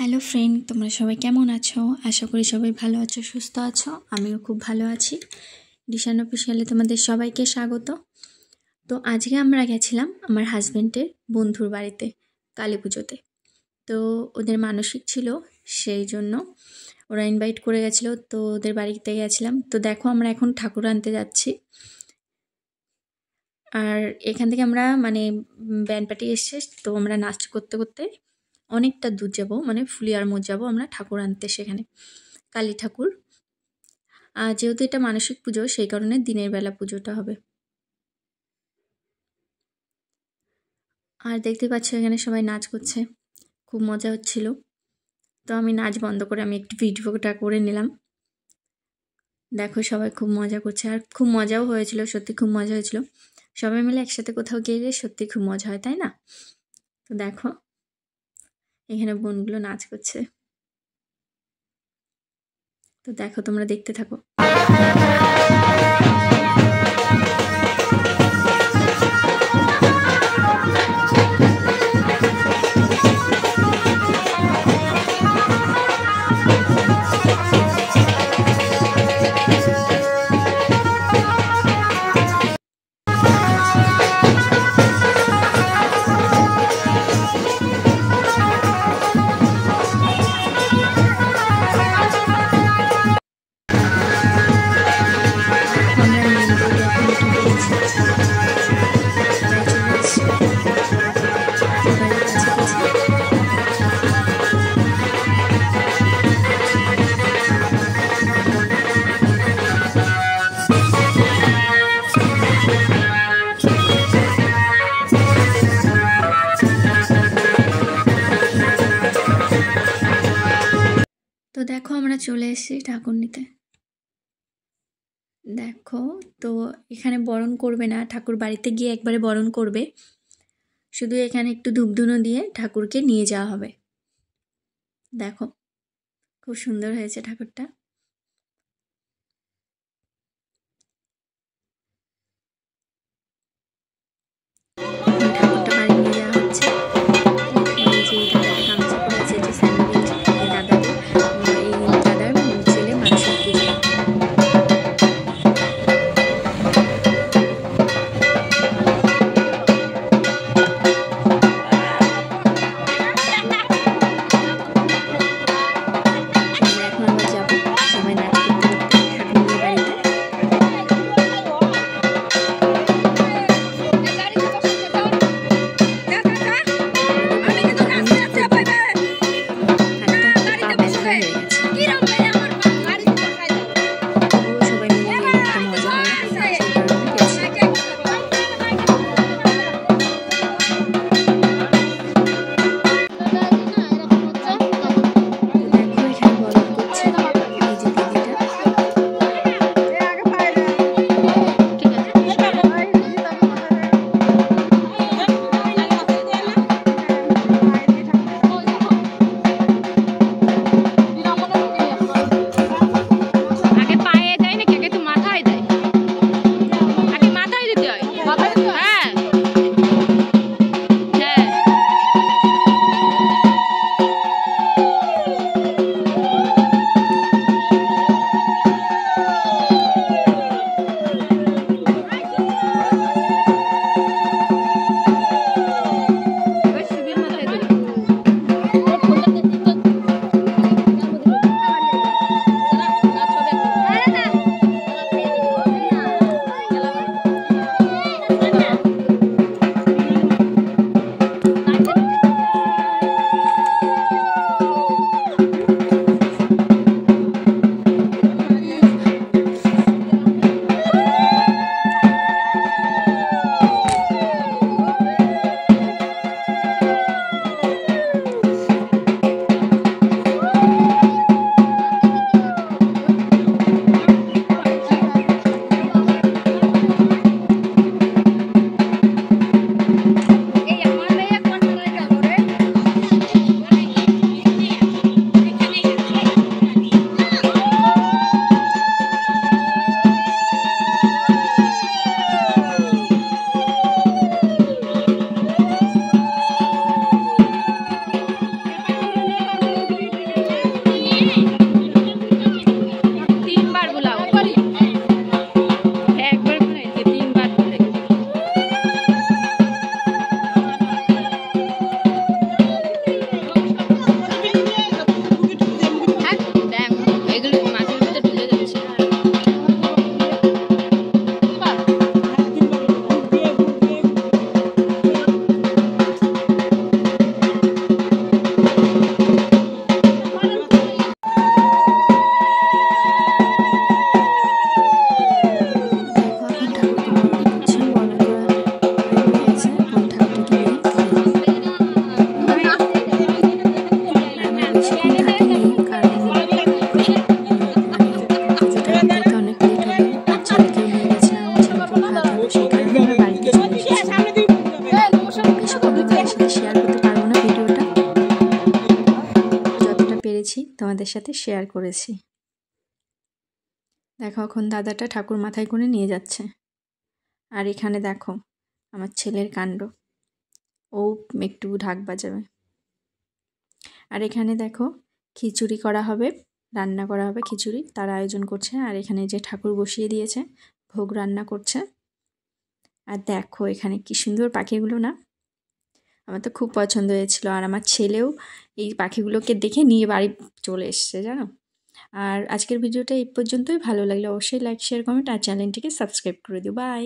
Hello friend, তোমরা সবাই কেমন আছো? আশা করি সবাই ভালো আছো, সুস্থ আছো। আমিও খুব ভালো আছি। ডিশান অফিসিয়ালে তোমাদের সবাইকে স্বাগত। তো আজকে আমরা গেছিলাম আমার হাজব্যান্ডের বন্ধুর বাড়িতে কালী পুজোতে। তো ওদের মানসিক ছিল, সেই জন্য ওরা ইনভাইট করে গেছিলো, তো ওদের বাড়িতে গেছিলাম। তো দেখো আমরা এখন ঠাকুর আনতে যাচ্ছি। আর এখান থেকে আমরা ব্যান্ড পার্টি এসছে, তো আমরা নাচ করতে করতে অনেকটা দূর যাবো, ফুলিয়ার মোড় যাবো আমরা ঠাকুর আনতে, সেখানে কালী ঠাকুর। আর যেহেতু এটা মানসিক পুজো, সেই কারণে দিনের বেলা পুজোটা হবে। আর দেখতে পাচ্ছ এখানে সবাই নাচ করছে, খুব মজা হচ্ছিল। তো আমি নাচ বন্ধ করে আমি একটু ভিডিওটা করে নিলাম। দেখো সবাই খুব মজা করছে, আর খুব মজাও হয়েছিল, সত্যি খুব মজা হয়েছিল। সবাই মিলে একসাথে কোথাও গেলে সত্যি খুব মজা হয়, তাই না? তো দেখো এখানে বোনগুলো নাচ করছে, তো দেখো তোমরা দেখতে থাকো। তো দেখো আমরা চলে এসেছি ঠাকুর নিতে। দেখো, তো এখানে বরণ করবে না, ঠাকুর বাড়িতে গিয়ে একবারে বরণ করবে। শুধু এখানে একটু ধূপধুনো দিয়ে ঠাকুরকে নিয়ে যাওয়া হবে। দেখো খুব সুন্দর হয়েছে ঠাকুরটা। ঠাকুরটা বাড়ি নিয়ে যাওয়া হচ্ছে। এই যে দাদাটা গামছা পরে আছে, যে স্যান্ডেল, এই দাদার ছেলে মানসিক পুজো। এখন আমরা যাবো। বেশিক্ষণ থাকিনি, কারণ পুজোটা দিতে অনেক লেট হবে আর ছেলেকেও নিয়ে গেছিলাম, ছেলেকেও খাওয়াতে হবে, সেই কারণে আমরা বাড়িতে চলে এসেছিলাম। বেশিক্ষণ তোমাদের সাথে শেয়ার করতে পারবো না ভিডিওটা, যতটা পেরেছি তোমাদের সাথে শেয়ার করেছি। দেখো এখন দাদাটা ঠাকুর মাথায় করে নিয়ে যাচ্ছে, আর এখানে দেখো আমার ছেলের কাণ্ড, ও একটু ঢাক বাজাবে। আর এখানে দেখো খিচুড়ি করা হবে, রান্না করা হবে খিচুড়ি, তার আয়োজন করছে। আর এখানে যে ঠাকুর বসিয়ে দিয়েছে, ভোগ রান্না করছে। আর দেখো এখানে কি সুন্দর পাখিগুলো না, আমার তো খুব পছন্দ হয়েছিল। আর আমার ছেলেও এই পাখিগুলোকে দেখে নিয়ে বাড়ি চলে এসছে জানো। আর আজকের ভিডিওটা এই পর্যন্তই। ভালো লাগলে অবশ্যই লাইক, শেয়ার, কমেন্ট আর চ্যানেলটিকে সাবস্ক্রাইব করে দিও। বাই।